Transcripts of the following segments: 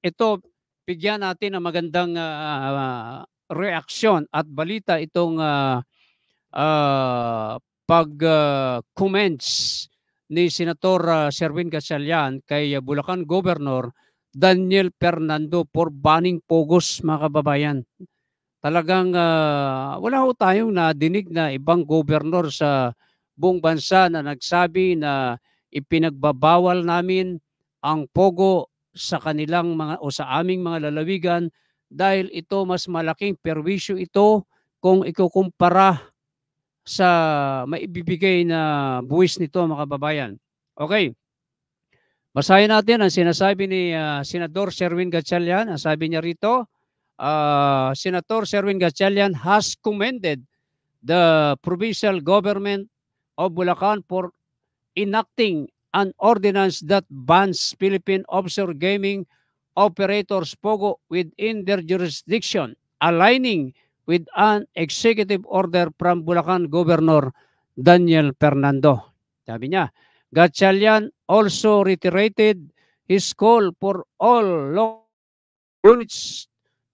ito bigyan natin ng magandang reaksyon at balita itong pag-comments ni Senator Sherwin Gatchalian kay Bulacan Governor Daniel Fernando for banning pogos, mga kababayan. Talagang wala ho tayong nadinig na ibang gobernador sa buong bansa na nagsabi na ipinagbabawal namin ang pogo sa kanilang mga o sa aming mga lalawigan dahil ito mas malaking perwisyo ito kung ikukumpara sa maibibigay na buwis nito, mga kababayan. Okay, basahin natin ang sinasabi ni Senador Sherwin Gatchalian. Ang sabi niya rito, Senator Sherwin Gatchalian has commended the provincial government of Bulacan for enacting an ordinance that bans Philippine offshore gaming operators POGO within their jurisdiction, aligning with an executive order from Bulacan Governor Daniel Fernando. Sabi niya, Gatchalian also reiterated his call for all local units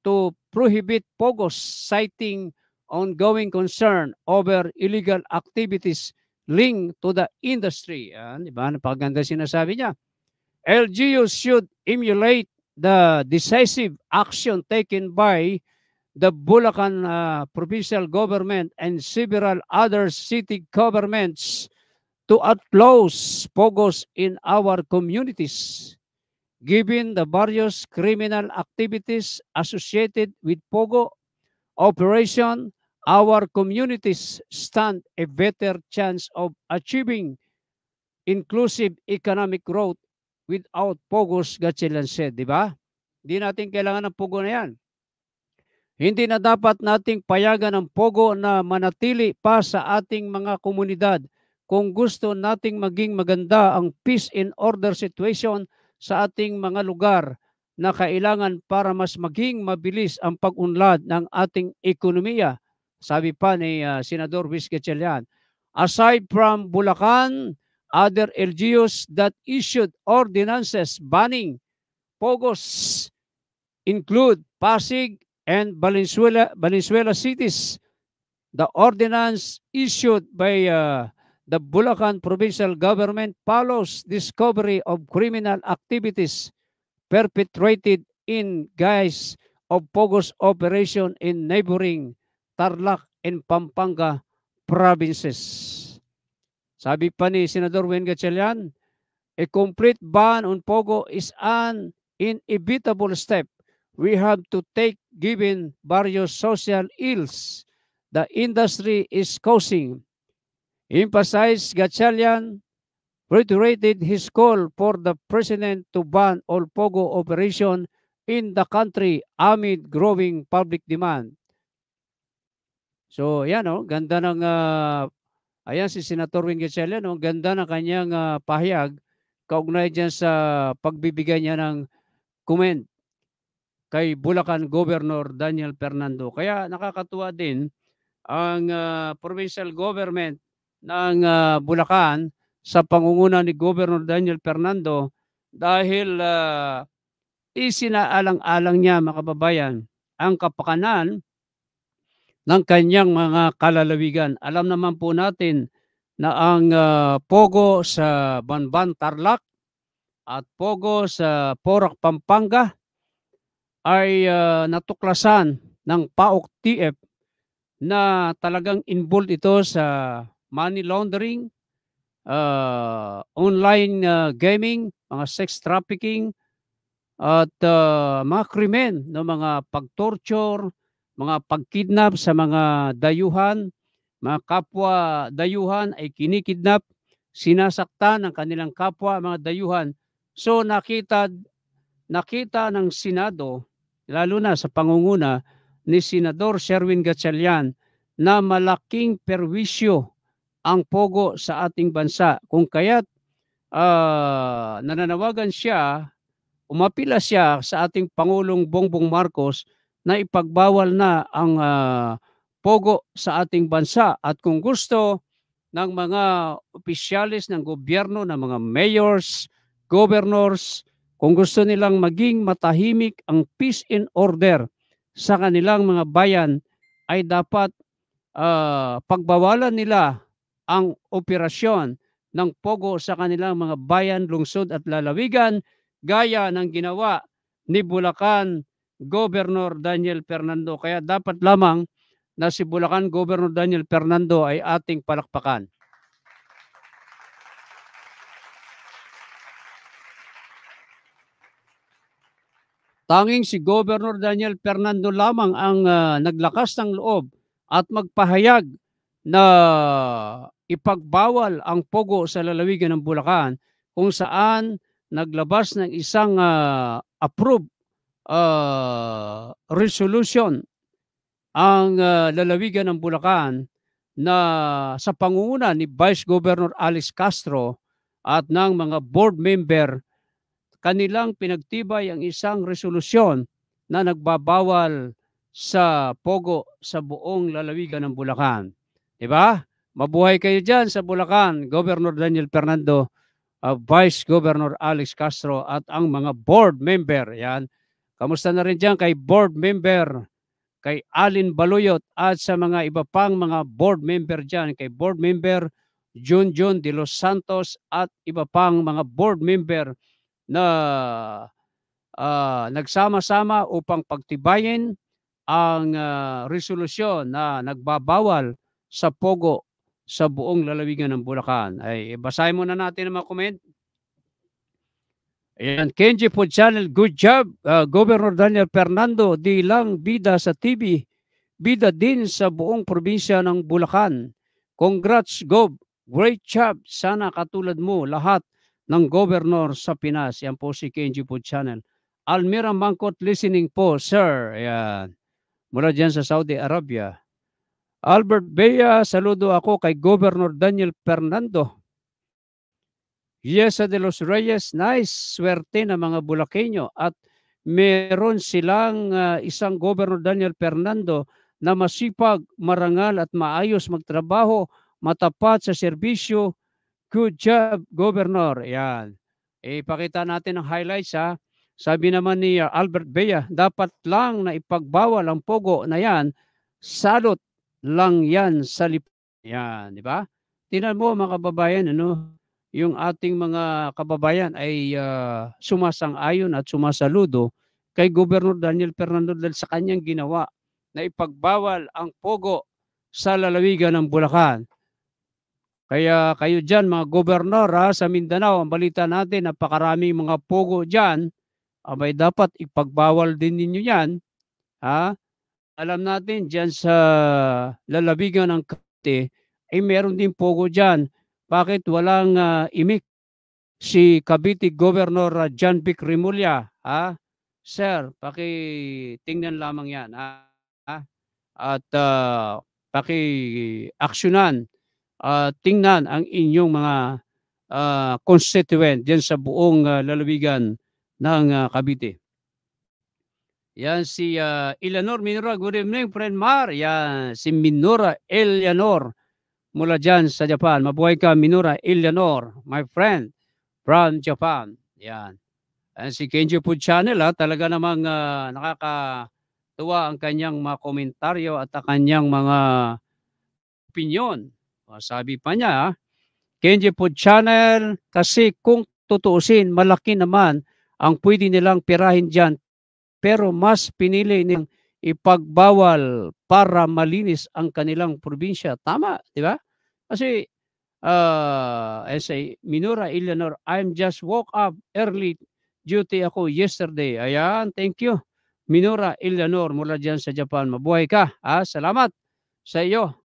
to prohibit POGOs, citing ongoing concern over illegal activities linked to the industry. Yan, di ba? Napakaganda sinasabi niya. LGUs should emulate the decisive action taken by the Bulacan provincial government and several other city governments to outlaw POGOs in our communities. Given the various criminal activities associated with POGO operation, our communities stand a better chance of achieving inclusive economic growth without POGOs, Gatchalian said, di ba? Hindi natin kailangan ng POGO na yan. Hindi na dapat nating payagan ng POGO na manatili pa sa ating mga komunidad kung gusto nating maging maganda ang peace and order situation sa ating mga lugar na kailangan para mas maging mabilis ang pag-unlad ng ating ekonomiya. Sabi pa ni Senador Luis Gatchalian. Aside from Bulacan, other LGUs that issued ordinances banning POGOs include Pasig and Valenzuela cities. The ordinance issued by the Bulacan provincial government follows discovery of criminal activities perpetrated in guise of POGOs operation in neighboring Tarlac and Pampanga provinces. Sabi pa ni Senador Wen Gatchalian, a complete ban on POGO is an inevitable step we have to take given various social ills the industry is causing. Emphasized Gatchalian reiterated his call for the President to ban all POGO operation in the country amid growing public demand. So, yan ganda ng ayan si Senator Win Gatchalian, ganda ng kanyang pahayag kaugnay dyan sa pagbibigay niya ng comment kay Bulacan Governor Daniel Fernando. Kaya nakakatuwa din ang provincial government ng Bulacan sa pangunguna ni Governor Daniel Fernando dahil isinaalang-alang niya, mga kababayan, ang kapakanan ng kanyang mga kalalawigan. Alam naman po natin na ang POGO sa Banban, Tarlac at POGO sa Porac, Pampanga ay natuklasan ng PAOK TF na talagang involved ito sa money laundering, online gaming, mga sex trafficking, at mga krimen, mga pag-torture, mga pag-kidnap sa mga dayuhan, mga kapwa dayuhan ay kinikidnap, sinasaktan ng kanilang kapwa mga dayuhan. So nakita ng Senado, lalo na sa pangunguna ni Senador Sherwin Gatchalian, na malaking perwisyo ang POGO sa ating bansa. Kung kaya't nananawagan siya, umapila siya sa ating Pangulong Bongbong Marcos na ipagbawal na ang POGO sa ating bansa. At kung gusto ng mga opisyalis ng gobyerno, ng mga mayors, governors, Kung gusto nilang maging matahimik ang peace and order sa kanilang mga bayan, ay dapat pagbawalan nila ang operasyon ng pogo sa kanilang mga bayan, lungsod at lalawigan gaya ng ginawa ni Bulacan Governor Daniel Fernando. Kaya dapat lamang na si Bulacan Governor Daniel Fernando ay ating palakpakan. Tanging si Governor Daniel Fernando lamang ang naglakas ng loob at magpahayag na ipagbawal ang pogo sa lalawigan ng Bulacan, kung saan naglabas ng isang approved resolution ang lalawigan ng Bulacan na sa pangunguna ni Vice Governor Alice Castro at ng mga board member, kanilang pinagtibay ang isang resolusyon na nagbabawal sa pogo sa buong lalawigan ng Bulacan. 'Di ba? Mabuhay kayo diyan sa Bulacan, Governor Daniel Fernando, Vice Governor Alex Castro at ang mga board member. Yan. Kamusta na rin diyan kay board member kay Alin Baluyot at sa mga iba pang mga board member diyan, kay board member Junjun de los Santos at iba pang mga board member na nagsama-sama upang pagtibayin ang resolusyon na nagbabawal sa pogo sa buong lalawigan ng Bulacan. Ay basahin muna natin ang mga comment. Ayan, Kenji Food Channel, good job. Governor Daniel Fernando, di lang bida sa TV, bida din sa buong probinsya ng Bulacan. Congrats, Gov. Great job. Sana katulad mo lahat ng governor sa Pinas. Yan po si Kenji Food Channel. Almira Mangkot listening po, sir. Ayan. Mula dyan sa Saudi Arabia. Albert Bea, saludo ako kay Governor Daniel Fernando. Yesa de los Reyes, nice. Swerte na mga Bulakenyo. At meron silang isang Governor Daniel Fernando na masipag, marangal at maayos magtrabaho, matapat sa serbisyo. Good job, Governor. Yan. Ipakita natin ang highlights ha. Sabi naman ni Albert Bea, dapat lang na ipagbawal ang pogo na yan. Salot lang yan sa yan, di ba? Tingnan mo mga kababayan, ano, yung ating mga kababayan ay sumasang-ayon at sumasaludo kay Governor Daniel Fernando dahil sa kanyang ginawa na ipagbawal ang pogo sa lalawigan ng Bulacan. Kaya kayo dyan mga gobernador sa Mindanao, ang balita natin, napakaraming mga pogo dyan, abay dapat ipagbawal din ninyo yan. Ha? Alam natin dyan sa lalawigan ng Cavite, ay meron din pogo dyan. Bakit walang imik si Cavite Governor John Vic Remulla? Ha? Sir, pakitingnan lamang yan. Ha? At paki-aksyonan, tingnan ang inyong mga constituent diyan sa buong lalawigan ng Cavite. Yan si Eleanor Minora. Good evening, friend Mar. Yan si Minora Eleanor mula dyan sa Japan. Mabuhay ka, Minora Eleanor, my friend from Japan. Yan. And si Kenji Food Channel, talaga namang nakakatuwa ang kanyang mga komentaryo at ang kanyang mga opinion. Sabi pa niya, Kenji Food Channel, kasi kung tutuusin, malaki naman ang pwede nilang pirahin dyan, pero mas pinili nilang ipagbawal para malinis ang kanilang probinsya. Tama, di ba? Kasi, as a Minora Eleanor, I'm just woke up early, duty ako yesterday. Ayan, thank you. Minora Eleanor mula dyan sa Japan. Mabuhay ka. Salamat sa iyo.